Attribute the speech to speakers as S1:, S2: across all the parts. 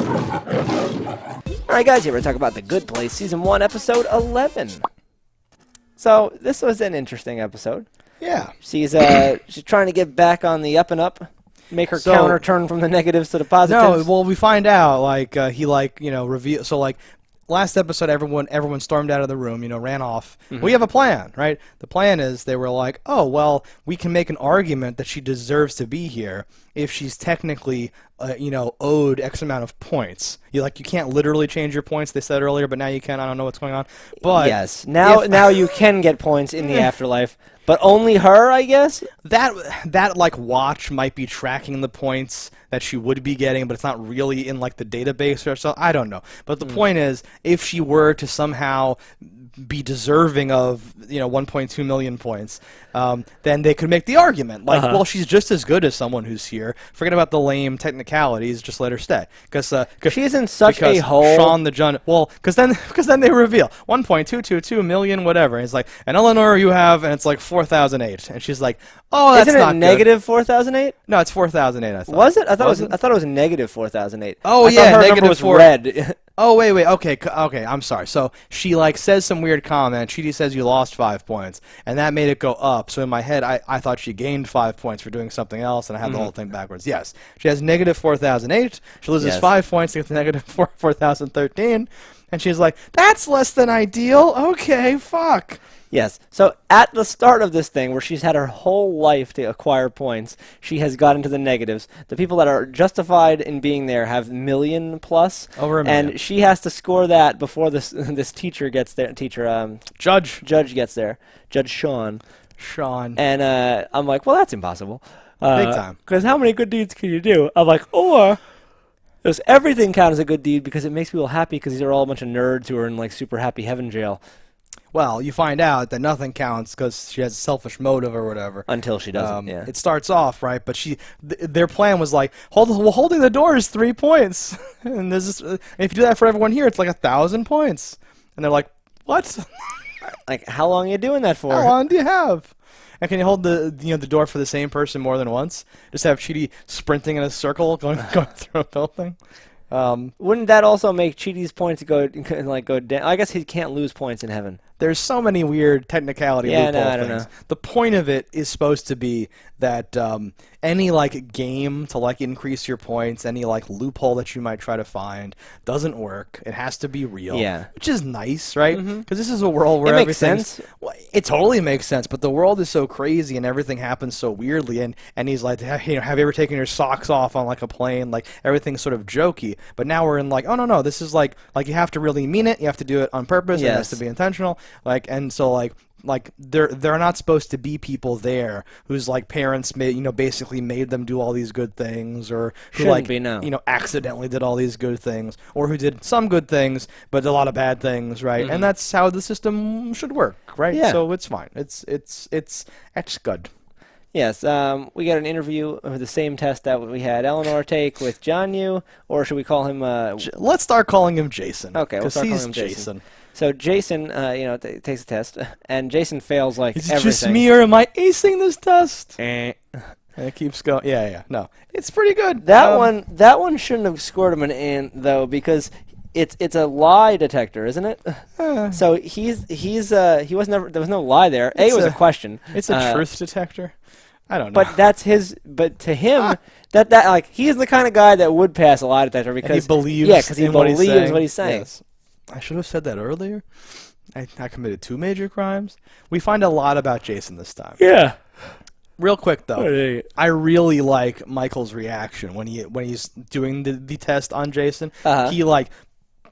S1: Alright guys, here we're talking about The Good Place, Season 1, Episode 11. So, this was an interesting episode.
S2: Yeah.
S1: She's trying to get back on the up and up, make her counter turn from the negatives to the positives.
S2: No, well, we find out, reveal. So, last episode, everyone stormed out of the room, ran off.
S1: Mm-hmm.
S2: We have a plan, right? The plan is they were like, oh, well, we can make an argument that she deserves to be here if she's technically, owed X amount of points. You can't literally change your points, they said earlier, but now you can. I don't know what's going on. But
S1: yes, now you can get points in the afterlife, but only her, I guess?
S2: That watch might be tracking the points that she would be getting, but it's not really in, the database or so. I don't know. But the point is, if she were to somehow be deserving of 1.2 million points, then they could make the argument well, she's just as good as someone who's here. Forget about the lame technicalities, just let her stay because
S1: she's in such a hole.
S2: Sean the Jun, well, because then they reveal 1.222 million whatever, and it's like, and Eleanor you have, and it's like 4,008, and she's like, oh, that's
S1: Isn't it
S2: not
S1: negative 4,008?
S2: No, it's 4,008. I thought.
S1: Was it? I thought it was negative 4,008.
S2: Oh,
S1: I thought her
S2: negative
S1: number was
S2: 4.
S1: red.
S2: Oh, wait, okay, I'm sorry. So she, says some weird comment. She says you lost 5 points, and that made it go up. So in my head, I thought she gained 5 points for doing something else, and I had the whole thing backwards. Yes, she has negative 4,008. She loses 5 points to get to negative 4,013, and she's like, that's less than ideal. Okay, fuck.
S1: Yes. So at the start of this thing, where she's had her whole life to acquire points, she has got into the negatives. The people that are justified in being there have million plus.
S2: Over a million.
S1: And she has to score that before this teacher gets there. Judge gets there. Judge Sean. And I'm like, well, that's impossible.
S2: Big time.
S1: Because how many good deeds can you do? I'm like, or does everything count as a good deed because it makes people happy because these are all a bunch of nerds who are in super happy heaven jail.
S2: Well, you find out that nothing counts because she has a selfish motive or whatever.
S1: Until she doesn't, yeah.
S2: It starts off, right? But their plan was holding the door is 3 points. And if you do that for everyone here, it's 1,000 points. And they're like, what?
S1: How long are you doing that for?
S2: How long do you have? And can you hold the door for the same person more than once? Just have Chidi sprinting in a circle going through a building?
S1: Wouldn't that also make Chidi's points go down? I guess he can't lose points in heaven.
S2: There's so many weird technicality loophole things.
S1: I don't know.
S2: The point of it is supposed to be that any game to increase your points, any loophole that you might try to find doesn't work. It has to be real.
S1: Yeah.
S2: Which is nice, right? Because this is a world where
S1: it makes sense.
S2: Well, it totally makes sense, but the world is so crazy and everything happens so weirdly. And he's like, have you ever taken your socks off on a plane? Everything's sort of jokey. But now we're in oh no, this is like you have to really mean it. You have to do it on purpose.
S1: Yes.
S2: It has to be intentional. They're not supposed to be people there whose parents basically made them do all these good things, or who accidentally did all these good things, or who did some good things but a lot of bad things, right? And that's how the system should work, right?
S1: Yeah.
S2: So it's fine. It's good.
S1: Yes, we got an interview of the same test that we had Eleanor take with John Yu, or should we call him?
S2: Let's start calling him Jason.
S1: Okay, we'll start calling him Jason. So Jason, takes a test, and Jason fails
S2: Is it
S1: everything.
S2: just me, or am I acing this test? And it keeps going. Yeah. No, it's pretty good.
S1: That one shouldn't have scored him an in though, because it's a lie detector, isn't it? So he was never. There was no lie there. It was a question.
S2: It's a truth detector. I don't know.
S1: But that's his. But to him, that he's the kind of guy that would pass a lie detector because
S2: and he believes.
S1: Yeah, because he believes what he's saying. Yes.
S2: I should have said that earlier. I committed 2 major crimes. We find a lot about Jason this time.
S1: Yeah.
S2: Real quick though, I really like Michael's reaction when he's doing the test on Jason. He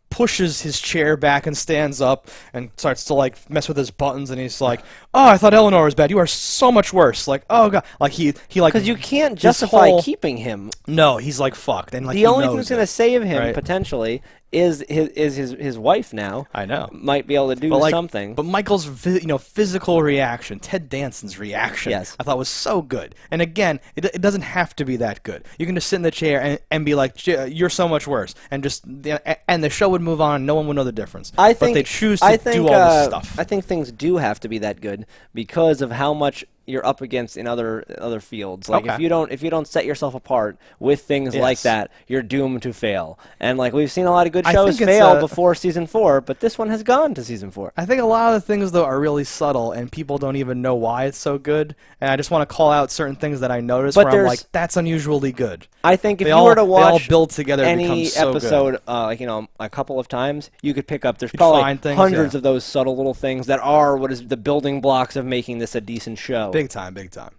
S2: pushes his chair back and stands up and starts to mess with his buttons, and he's like, "Oh, I thought Eleanor was bad. You are so much worse." Oh god,
S1: because you can't justify keeping him.
S2: No, he's fucked, and
S1: the only thing that's gonna save him potentially is his wife now.
S2: I know.
S1: Might be able to do something.
S2: But Michael's physical reaction, Ted Danson's reaction,
S1: yes,
S2: I thought was so good. And again, it doesn't have to be that good. You can just sit in the chair and be like, "You're so much worse," and the show would move on. No one would know the difference.
S1: But
S2: they choose to do all this stuff.
S1: I think things do have to be that good because of how much you're up against in other fields. Like
S2: Okay.
S1: if you don't set yourself apart with things like
S2: Yes.
S1: that, you're doomed to fail. And like we've seen a lot of good
S2: I
S1: shows
S2: think it's
S1: fail
S2: a-
S1: before season 4, but this one has gone to season 4.
S2: I think a lot of the things though are really subtle, and people don't even know why it's so good. And I just want to call out certain things that I noticed
S1: But
S2: where I'm
S1: there's-
S2: like, that's unusually good.
S1: I think if
S2: They
S1: you
S2: all-
S1: were to
S2: they all
S1: watch
S2: build together, it
S1: any
S2: becomes so good.
S1: episode, like a couple of times, you could pick up. There's
S2: You'd
S1: probably
S2: find things,
S1: hundreds
S2: yeah.
S1: of those subtle little things that are what is the building blocks of making this a decent show.
S2: Big time, big time.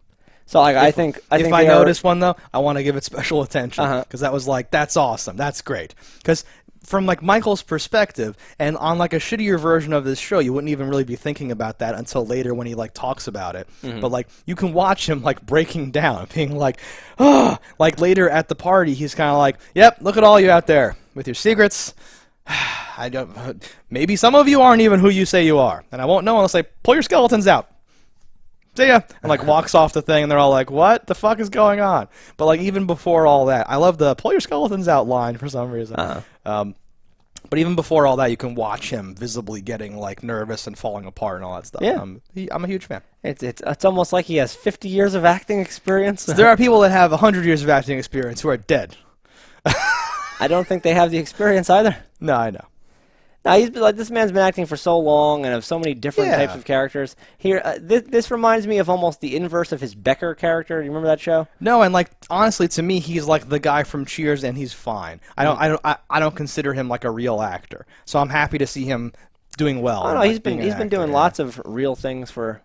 S1: So like, I think
S2: If
S1: they
S2: I
S1: are-
S2: notice one though, I want to give it special attention
S1: Uh-huh.
S2: because that was like, that's awesome, that's great. Because from like Michael's perspective, and on like a shittier version of this show, you wouldn't even really be thinking about that until later when he like talks about it.
S1: Mm-hmm.
S2: But like you can watch him like breaking down, being like, oh, like later at the party, he's kind of like, yep, look at all you out there with your secrets. I don't. Maybe some of you aren't even who you say you are, and I won't know unless I pull your skeletons out. See ya, and like walks off the thing, and they're all like, "What the fuck is going on?" But like even before all that, I love the "pull your skeletons out" line for some reason. But even before all that, you can watch him visibly getting like nervous and falling apart and all that stuff.
S1: Yeah.
S2: I'm a huge fan.
S1: It's almost like he has 50 years of acting experience.
S2: There are people that have 100 years of acting experience who are dead.
S1: I don't think they have the experience either.
S2: No, I know.
S1: No, he's been, like this man's been acting for so long and of so many different
S2: Yeah.
S1: types of characters. Here, this reminds me of almost the inverse of his Becker character. Do you remember that show?
S2: No, and like honestly, to me, he's like the guy from Cheers, and he's fine. I don't consider him like a real actor, so I'm happy to see him doing well.
S1: Oh
S2: and,
S1: no,
S2: like,
S1: he's been
S2: being an actor,
S1: doing
S2: yeah.
S1: lots of real things for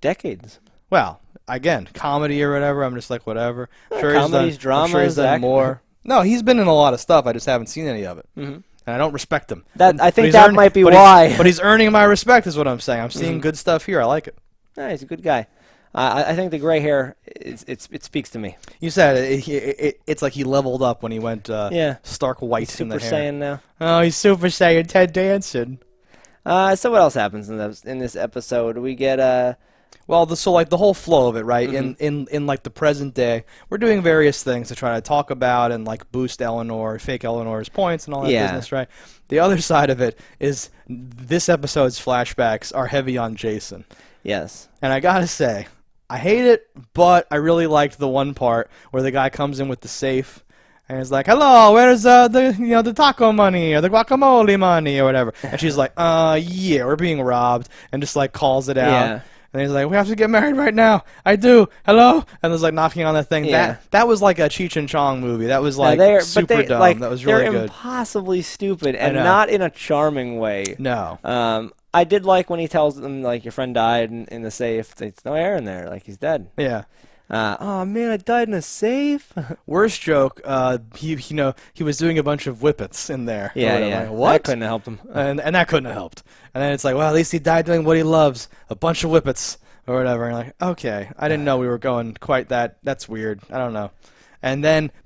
S1: decades.
S2: Well, again, comedy or whatever. I'm just like whatever.
S1: Yeah,
S2: Sure,
S1: comedies,
S2: I'm sure he's
S1: dramas,
S2: done
S1: act-
S2: more. No, he's been in a lot of stuff. I just haven't seen any of it,
S1: Mhm.
S2: and I don't respect him.
S1: That- I
S2: But
S1: think
S2: he's
S1: that might be
S2: but
S1: why.
S2: But he's earning my respect, is what I'm saying. I'm seeing good stuff here. I like it.
S1: Yeah, he's a good guy. I think the gray hair, it speaks to me.
S2: You said it's like he leveled up when he went
S1: Yeah.
S2: stark white
S1: He's
S2: in the
S1: Super
S2: hair.
S1: Saiyan now.
S2: Oh, he's Super Saiyan Ted Danson.
S1: So what else happens in this episode? We get
S2: Well, so like the whole flow of it, right?
S1: Mm-hmm.
S2: In like the present day, we're doing various things to try to talk about and like boost fake Eleanor's points and all that
S1: Yeah.
S2: business, right? The other side of it is this episode's flashbacks are heavy on Jason,
S1: yes.
S2: and I gotta say, I hate it, but I really liked the one part where the guy comes in with the safe. And he's like, "Hello, where's the taco money or the guacamole money or whatever?" And she's like, yeah, we're being robbed," and just like calls it out.
S1: Yeah.
S2: And he's like, "We have to get married right now." "I do. Hello?" And there's like knocking on the thing.
S1: Yeah.
S2: That was like a Cheech and Chong movie. That was like
S1: they're
S2: super dumb.
S1: like,
S2: That was really
S1: they're
S2: good.
S1: impossibly stupid and
S2: know.
S1: not in a charming way.
S2: No.
S1: I did like when he tells them like your friend died in the safe. There's no air in there, like he's dead.
S2: Yeah.
S1: Oh man, I died in a safe.
S2: Worst joke. He was doing a bunch of whippets in there. or
S1: Yeah,
S2: whatever.
S1: yeah.
S2: Like, what?
S1: That couldn't have helped him.
S2: and that couldn't have helped. And then it's like, well, at least he died doing what he loves, a bunch of whippets or whatever. And you're like, okay, I didn't know we were going quite that. That's weird. I don't know.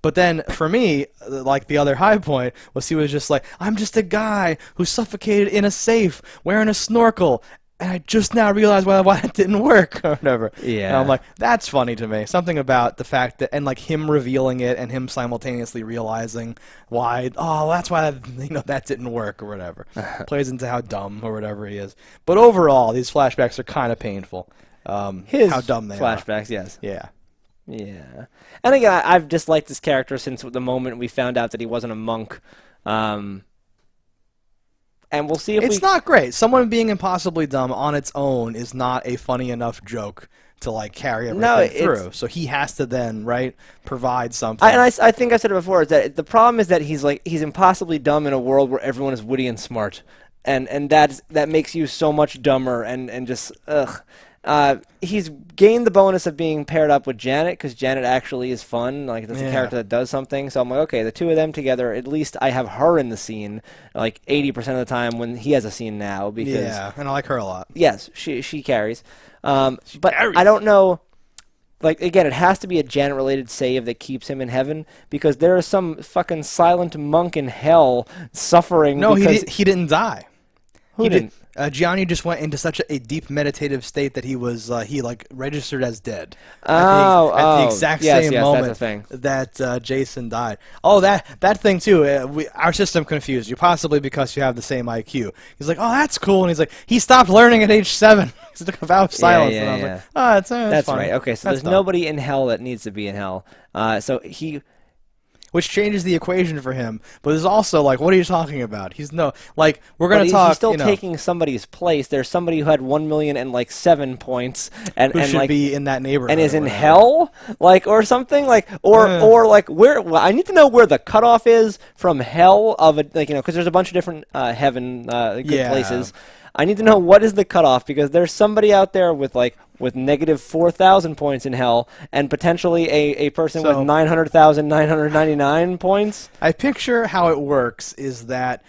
S2: But then for me, like the other high point was he was just like, I'm just a guy who suffocated in a safe wearing a snorkel. And I just now realized why it didn't work or whatever.
S1: Yeah.
S2: And I'm like, that's funny to me. Something about the fact that, and like him revealing it and him simultaneously realizing why, that's why that didn't work or whatever. Plays into how dumb or whatever he is. But overall, these flashbacks are kind of painful.
S1: His
S2: how dumb they are.
S1: flashbacks, yes.
S2: Yeah.
S1: Yeah. And again, I've disliked this character since the moment we found out that he wasn't a monk. And we'll see if
S2: It's not great. Someone being impossibly dumb on its own is not a funny enough joke to like carry everything through. So he has to then, right, provide something.
S1: I think I said it before, is that the problem is that he's impossibly dumb in a world where everyone is witty and smart. And that makes you so much dumber and just, ugh. He's gained the bonus of being paired up with Janet because Janet actually is fun. Like that's a character that does something. So I'm like, okay, the two of them together. At least I have her in the scene like 80% of the time when he has a scene now. Because
S2: and I like her a lot.
S1: yes, she carries. But I don't know. Like again, it has to be a Janet-related save that keeps him in heaven because there is some fucking silent monk in hell suffering.
S2: No,
S1: because
S2: he didn't die.
S1: Who didn't?
S2: Gianni just went into such a deep meditative state that he was he like registered as dead at the exact same moment
S1: that's a thing.
S2: that Jason died. Oh, that thing too. Our system confused you, possibly because you have the same IQ. He's like, oh, that's cool, and he's like, he stopped learning at age 7. He took a vow of silence, and I was like, oh, that's fine.
S1: Right. Okay, so there's nobody in hell that needs to be in hell.
S2: Which changes the equation for him, but there's also like, what are you talking about? He's we're gonna talk.
S1: He's still taking somebody's place. There's somebody who had 1,000,007 points, and
S2: who should
S1: like
S2: be in that neighborhood,
S1: and is in hell, or something, or like where. Well, I need to know where the cutoff is from hell of because there's a bunch of different heaven good places. I need to know what is the cutoff, because there's somebody out there with negative 4,000 points in hell, and potentially a person with 900,999 points.
S2: I picture how it works is that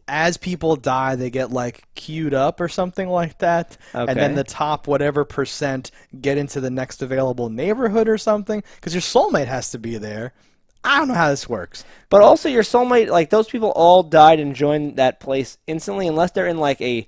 S2: as people die, they get like queued up or something like that, and then the top whatever percent get into the next available neighborhood or something, because your soulmate has to be there. I don't know how this works.
S1: But also your soulmate, like those people all died and joined that place instantly, unless they're in like a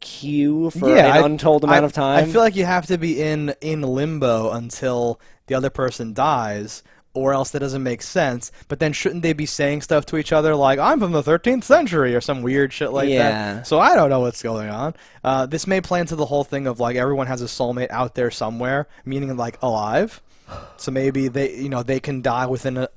S1: queue for an untold amount of time.
S2: I feel like you have to be in limbo until the other person dies, or else that doesn't make sense. But then shouldn't they be saying stuff to each other like, I'm from the 13th century or some weird shit like that? So I don't know what's going on. This may play into the whole thing of like everyone has a soulmate out there somewhere, meaning like alive. So maybe they can die within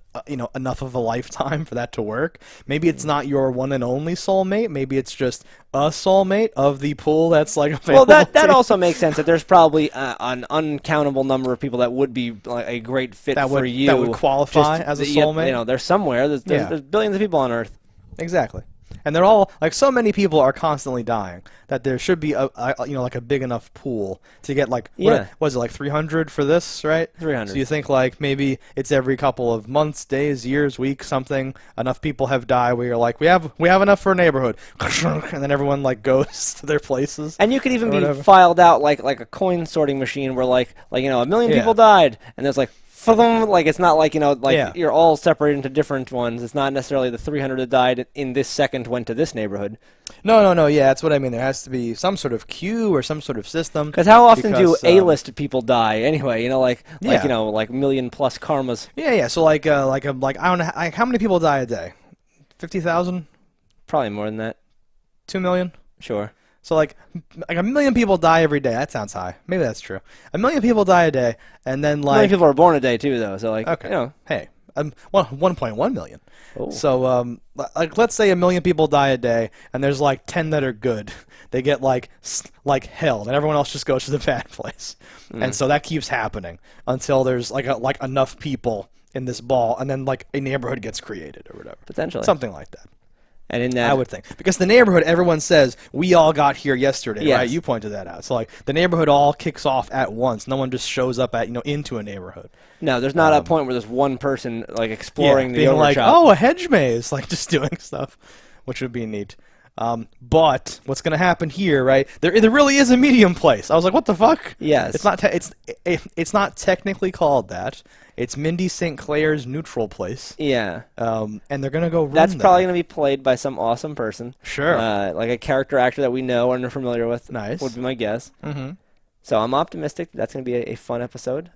S2: enough of a lifetime for that to work. Maybe it's not your one and only soulmate. Maybe it's just a soulmate of the pool that's like available.
S1: Well, that also makes sense. That there's probably an uncountable number of people that would be like a great fit for you.
S2: That would qualify as a soulmate.
S1: There's somewhere. There's billions of people on Earth.
S2: Exactly. And they're all like, so many people are constantly dying that there should be like a big enough pool to get like what was it, like 300 for this, right? 300. So you think like maybe it's every couple of months, days, years, weeks, something. Enough people have died where you're like, we have enough for a neighborhood, and then everyone like goes to their places.
S1: And you could even be filed out like a coin sorting machine where like 1,000,000 people died, and there's like. Like it's not like you're all separated into different ones. It's not necessarily the 300 that died in this second went to this neighborhood.
S2: No. Yeah, that's what I mean. There has to be some sort of queue or some sort of system.
S1: Because how often do A-list people die anyway? like million plus karmas.
S2: Yeah. So I don't know. How many people die a day? 50,000?
S1: Probably more than that.
S2: 2 million?
S1: Sure.
S2: So like 1,000,000 people die every day. That sounds high. Maybe that's true. 1,000,000 people die a day, and then like
S1: 1,000,000 people are born a day too, though. So like,
S2: hey, 1.1 million.
S1: Oh.
S2: So like let's say 1,000,000 people die a day, and there's like 10 that are good. They get like held, and everyone else just goes to the bad place. And so that keeps happening until there's like enough people in this ball, and then like a neighborhood gets created or whatever.
S1: Potentially
S2: something like that.
S1: And in that,
S2: I would think, because the neighborhood, everyone says we all got here yesterday, right? You pointed that out. So like the neighborhood all kicks off at once. No one just shows up into a neighborhood.
S1: No, there's not a point where there's one person like exploring the
S2: being
S1: overshot.
S2: Like, oh, a hedge maze, like just doing stuff, which would be neat. But what's going to happen here, right? There really is a medium place. I was like, what the fuck?
S1: Yes.
S2: It's not technically called that. It's Mindy St. Clair's neutral place.
S1: Yeah.
S2: And they're going to go run
S1: That's probably going to be played by some awesome person.
S2: Sure.
S1: Like a character actor that we know and are familiar with.
S2: Nice.
S1: Would be my guess.
S2: Mm-hmm.
S1: So I'm optimistic that's going to be a fun episode.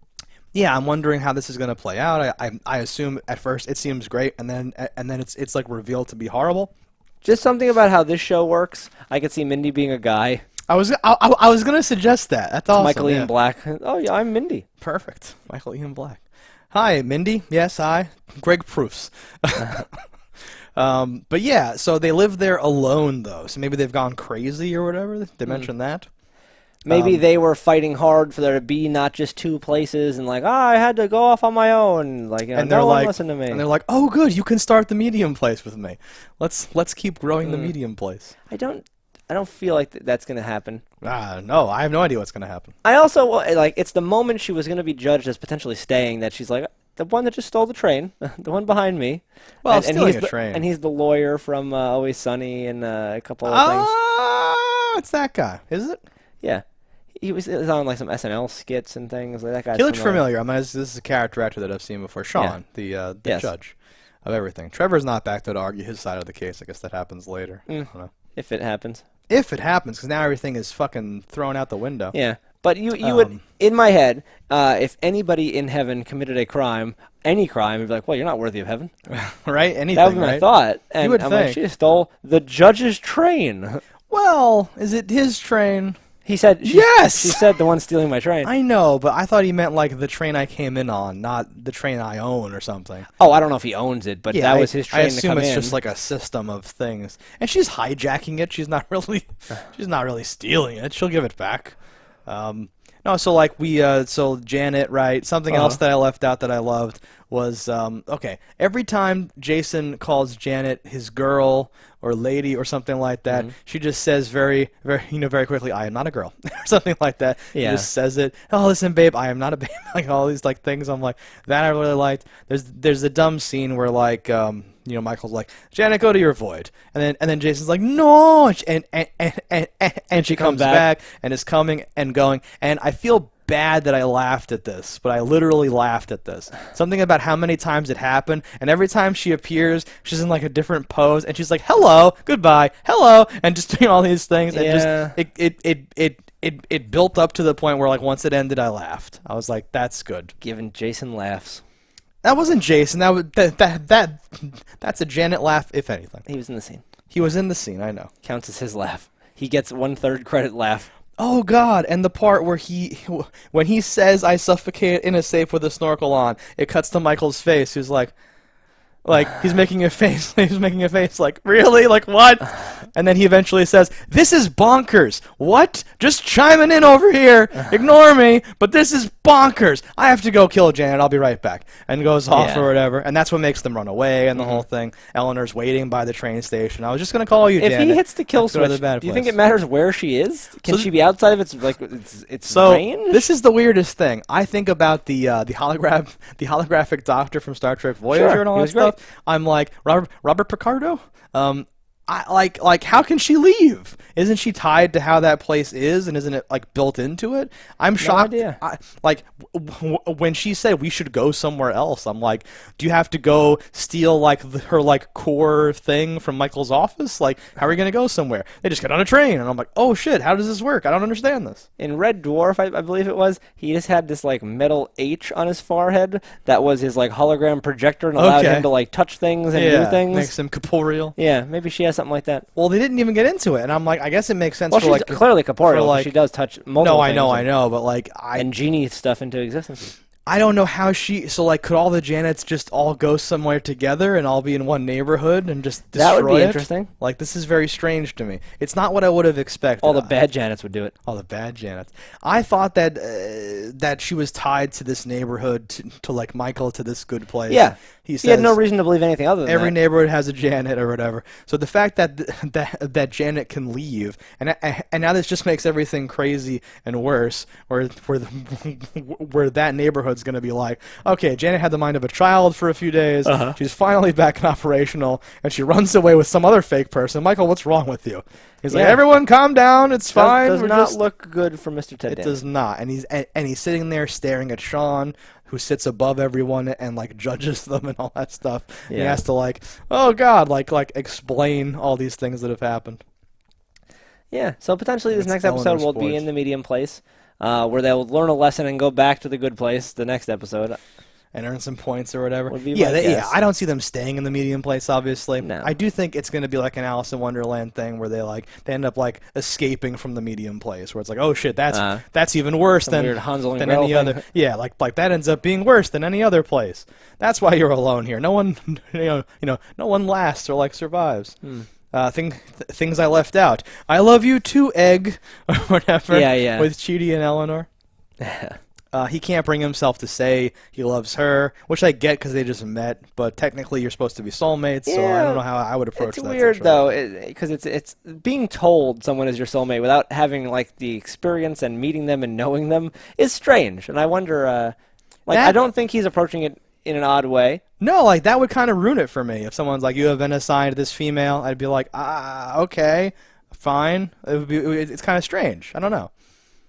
S2: Yeah, I'm wondering how this is going to play out. I assume at first it seems great, and then it's like revealed to be horrible.
S1: Just something about how this show works. I could see Mindy being a guy.
S2: I was going to suggest that. That's awesome.
S1: Michael Ian Black. Oh yeah, I'm Mindy.
S2: Perfect. Michael Ian Black. Hi, Mindy. Yes, hi. Greg Proofs. But yeah, so they live there alone though. So maybe they've gone crazy or whatever. They mentioned that.
S1: Maybe they were fighting hard for there to be not just two places, and like, I had to go off on my own. Like, and no one listened to me.
S2: And they're like, oh, good, you can start the medium place with me. Let's keep growing the medium place.
S1: I don't feel like that's gonna happen.
S2: No, I have no idea what's gonna happen.
S1: I also like it's the moment she was gonna be judged as potentially staying that she's like the one that just stole the train, the one behind me.
S2: Well, stealing a train.
S1: And he's the lawyer from Always Sunny and a couple of things.
S2: Oh, it's that guy, is it?
S1: Yeah. He was on like some SNL skits and things like that. Guy.
S2: He looked familiar. This is a character actor that I've seen before. Sean, the judge of everything. Trevor's not back there to argue his side of the case. I guess that happens later. I don't know.
S1: If it happens.
S2: If it happens, because now everything is fucking thrown out the window.
S1: Yeah, but you would, in my head, if anybody in heaven committed a crime, any crime, you'd be like, well, you're not worthy of heaven.
S2: Right? Anything,
S1: That would be my
S2: right?
S1: thought. And
S2: would
S1: I'm like,
S2: think.
S1: she stole the judge's train.
S2: Well, is it his train?
S1: He said,
S2: Yes!
S1: She said the one stealing my train.
S2: I know, but I thought he meant like the train I came in on, not the train I own or something.
S1: Oh, I don't know if he owns it, but
S2: Yeah,
S1: that was his train
S2: I assume
S1: to come
S2: it's
S1: in.
S2: just like a system of things, and she's hijacking it. She's not really stealing it. She'll give it back. No, so like so Janet, right? Something else that I left out that I loved was okay. Every time Jason calls Janet his girl or lady or something like that, she just says very very quickly, "I am not a girl," or something like that.
S1: Yeah.
S2: She just says it. "Oh, listen, babe, I am not a babe." Like all these like things. I'm like, that I really liked. There's a dumb scene where like Michael's like, "Janet, go to your void," and then Jason's like, "No," and she comes back and is coming and going, and I feel bad that I laughed at this, but I literally laughed at this. Something about how many times it happened, and every time she appears, she's in like a different pose, and she's like, "Hello, goodbye, hello," and just doing all these things, and
S1: Yeah.
S2: just it built up to the point where like once it ended, I laughed. I was like, "That's good."
S1: Giving Jason laughs.
S2: That wasn't Jason. That's a Janet laugh, if anything.
S1: He was in the scene.
S2: He was in the scene. I know.
S1: Counts as his laugh. He gets 1/3 credit laugh.
S2: Oh God! And the part where when he says, "I suffocate in a safe with a snorkel on," it cuts to Michael's face. Who's like he's making a face. He's making a face like, really? Like what? And then he eventually says, "This is bonkers. What? Just chiming in over here. Ignore me. But this is bonkers. I have to go kill Janet. I'll be right back." And goes off
S1: Yeah.
S2: or whatever. And that's what makes them run away and the whole thing. Eleanor's waiting by the train station. "I was just gonna call you,
S1: If
S2: Janet."
S1: he hits the kill
S2: Let's go to
S1: switch,
S2: the bad
S1: do you think
S2: place.
S1: it matters where she is? Can
S2: So
S1: she be outside of its
S2: So
S1: range?
S2: this is the weirdest thing. I think about the holographic doctor from Star Trek Voyager
S1: Sure,
S2: and all
S1: he
S2: that
S1: was great.
S2: stuff. I'm like Robert Picardo. I like how can she leave? Isn't she tied to how that place is, and isn't it like built into it? I'm shocked.
S1: idea.
S2: When she said we should go somewhere else, I'm like, do you have to go steal like her like core thing from Michael's office? Like, how are we gonna go somewhere? They just get on a train, and I'm like, oh shit, how does this work? I don't understand this.
S1: In Red Dwarf, I believe it was, he just had this like metal H on his forehead that was his like hologram projector and allowed
S2: Okay.
S1: him to like touch things and do things.
S2: Makes him corporeal.
S1: Yeah, maybe she has something like that.
S2: Well, they didn't even get into it, and I'm like, I guess it makes sense
S1: Well,
S2: for
S1: she's
S2: like
S1: clearly corporeal.
S2: for, like-
S1: She does touch multiple
S2: No,
S1: things
S2: I know, but like
S1: and genie stuff into existence.
S2: I don't know how she. So like, could all the Janets just all go somewhere together and all be in one neighborhood and just destroy
S1: That would be
S2: it?
S1: interesting.
S2: Like, this is very strange to me. It's not what I would have expected.
S1: All the bad Janets would do it.
S2: All the bad Janets. I thought that that she was tied to this neighborhood, to like Michael, to this good place.
S1: Yeah.
S2: He
S1: He had no
S2: says-
S1: reason to believe anything other than
S2: Every
S1: that.
S2: neighborhood has a Janet or whatever. So the fact that that Janet can leave, and now this just makes everything crazy and worse. Where that neighborhood's going to be like, okay, Janet had the mind of a child for a few days. She's finally back and operational, and she runs away with some other fake person. Michael, what's wrong with you? He's like,
S1: Yeah.
S2: everyone, calm down. It's fine.
S1: Does
S2: We're
S1: not
S2: just-"
S1: look good for Mr. Ted
S2: It
S1: Danson.
S2: does not, and he's sitting there staring at Sean, who sits above everyone and like judges them and all that stuff. And he
S1: Yeah.
S2: has to like, oh God, like explain all these things that have happened.
S1: Yeah, so potentially this
S2: It's
S1: next episode
S2: Eleanor's
S1: will be
S2: voice.
S1: in the medium place, where they'll learn a lesson and go back to the good place the next episode.
S2: And earn some points or whatever.
S1: Would be
S2: Yeah,
S1: my guess.
S2: I don't see them staying in the medium place. Obviously,
S1: No.
S2: I do think it's going to be like an Alice in Wonderland thing where they end up like escaping from the medium place, where it's like, oh shit, that's even worse
S1: Some
S2: than
S1: weird Hansel and
S2: than
S1: Gretel
S2: any
S1: thing.
S2: other. Yeah, like that ends up being worse than any other place. That's why you're alone here. No one, no one lasts or like survives. Things I left out. I love you too, Egg, or whatever.
S1: Yeah.
S2: With Chidi and Eleanor. He can't bring himself to say he loves her, which I get because they just met. But technically, you're supposed to be soulmates, so I
S1: Yeah.
S2: don't know how I would approach
S1: It's
S2: that.
S1: weird
S2: situation.
S1: though, because it's being told someone is your soulmate without having like the experience and meeting them and knowing them is strange. And I wonder, I
S2: That-
S1: don't think he's approaching it in an odd way.
S2: No, like that would kind of ruin it for me. If someone's like, "You have been assigned this female," I'd be like, okay, fine. It's kind of strange. I don't know.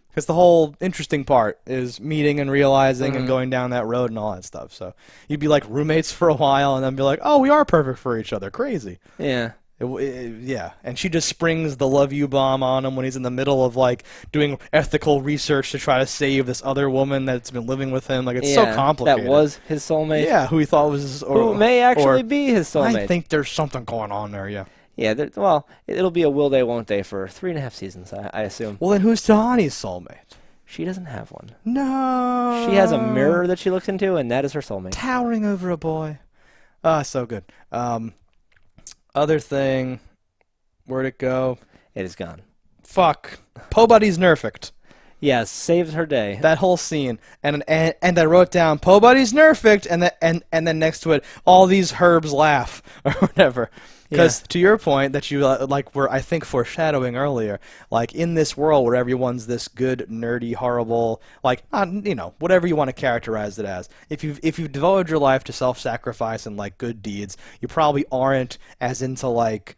S2: Because the whole interesting part is meeting and realizing and going down that road and all that stuff. So you'd be like roommates for a while and then be like, oh, we are perfect for each other. Crazy.
S1: Yeah.
S2: Yeah, and she just springs the "love you" bomb on him when he's in the middle of like doing ethical research to try to save this other woman that's been living with him. Like it's so
S1: Yeah,
S2: complicated.
S1: that was his soulmate.
S2: Yeah, who he thought was
S1: Who may actually be his soulmate.
S2: I think there's something going on there. Yeah.
S1: Yeah, well, it'll be a will they, won't they for 3.5 seasons, I assume.
S2: Well, then who's Tahani's soulmate?
S1: She doesn't have one.
S2: No.
S1: She has a mirror that she looks into, and that is her soulmate.
S2: Towering over a boy. Ah, so good. Other thing, where'd it go?
S1: It is gone.
S2: Fuck. Po Buddy's nerfed.
S1: Yes, saves her day.
S2: That whole scene, and I wrote down Po Buddy's nerfed, and then next to it, all these herbs laugh or whatever. Because to your point that you like were I think foreshadowing earlier, like in this world where everyone's this good, nerdy, horrible, like whatever you want to characterize it as. If you've devoted your life to self-sacrifice and like good deeds, you probably aren't as into like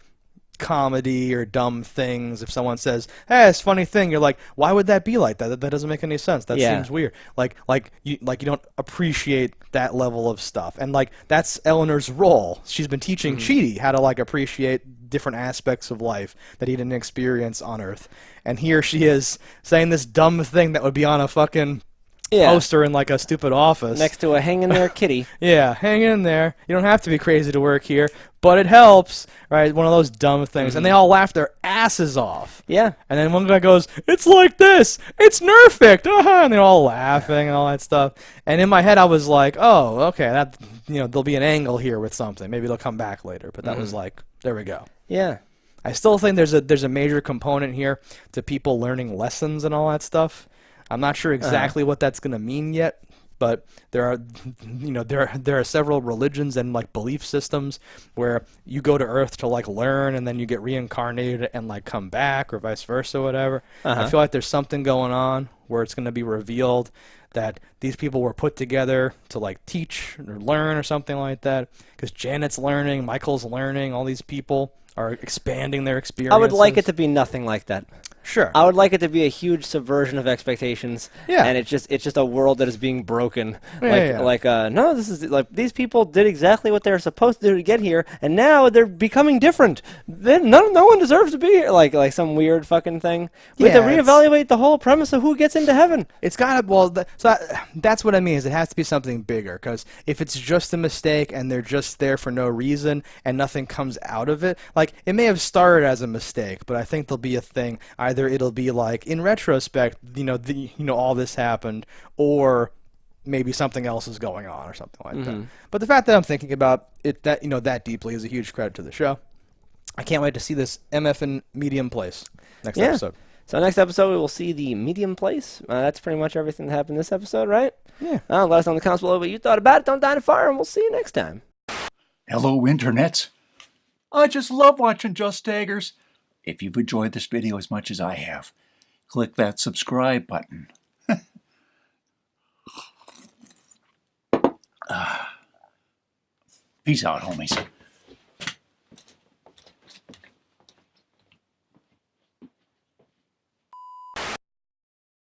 S2: comedy or dumb things. If someone says, "Hey, it's a funny thing," you're like, "Why would that be like that? That doesn't make any sense. That seems weird." Like you don't appreciate that level of stuff. And like that's Eleanor's role. She's been teaching Chidi how to like appreciate different aspects of life that he didn't experience on Earth. And here she is saying this dumb thing that would be on a fucking poster in like a stupid office
S1: next to a hang in there kitty.
S2: Yeah, hang in there. You don't have to be crazy to work here, but it helps, right? One of those dumb things. And they all laugh their asses off.
S1: Yeah.
S2: And then one guy goes, "It's like this. It's nerfed." And they're all laughing and all that stuff. And in my head I was like, "Oh, okay, that there'll be an angle here with something. Maybe they'll come back later." But that was like, there we go.
S1: Yeah.
S2: I still think there's a major component here to people learning lessons and all that stuff. I'm not sure exactly what that's going to mean yet, but there are several religions and like belief systems where you go to Earth to like learn and then you get reincarnated and like come back or vice versa, whatever. I feel like there's something going on where it's going to be revealed that these people were put together to like teach or learn or something like that. Because Janet's learning, Michael's learning, all these people are expanding their experiences.
S1: I would like it to be nothing like that.
S2: Sure.
S1: I would like it to be a huge subversion of expectations.
S2: Yeah.
S1: And it's just a world that is being broken.
S2: Yeah,
S1: no, this is like these people did exactly what they were supposed to do to get here, and now they're becoming different. No one deserves to be here. Like some weird fucking thing. We have to reevaluate the whole premise of who gets into heaven.
S2: It's got to that's what I mean. Is it has to be something bigger? Because if it's just a mistake and they're just there for no reason and nothing comes out of it, like it may have started as a mistake, but I think there'll be a thing. Either it'll be like in retrospect, all this happened, or maybe something else is going on or something like that. But the fact that I'm thinking about it that deeply is a huge credit to the show. I can't wait to see this MF medium place next episode.
S1: So next episode we will see the medium place. That's pretty much everything that happened this episode, right?
S2: Yeah.
S1: Let us know in the comments below what you thought about it. Don't die in a fire, and we'll see you next time.
S3: Hello, internets. I just love watching JustDaggers. If you've enjoyed this video as much as I have, click that subscribe button. Peace out, homies.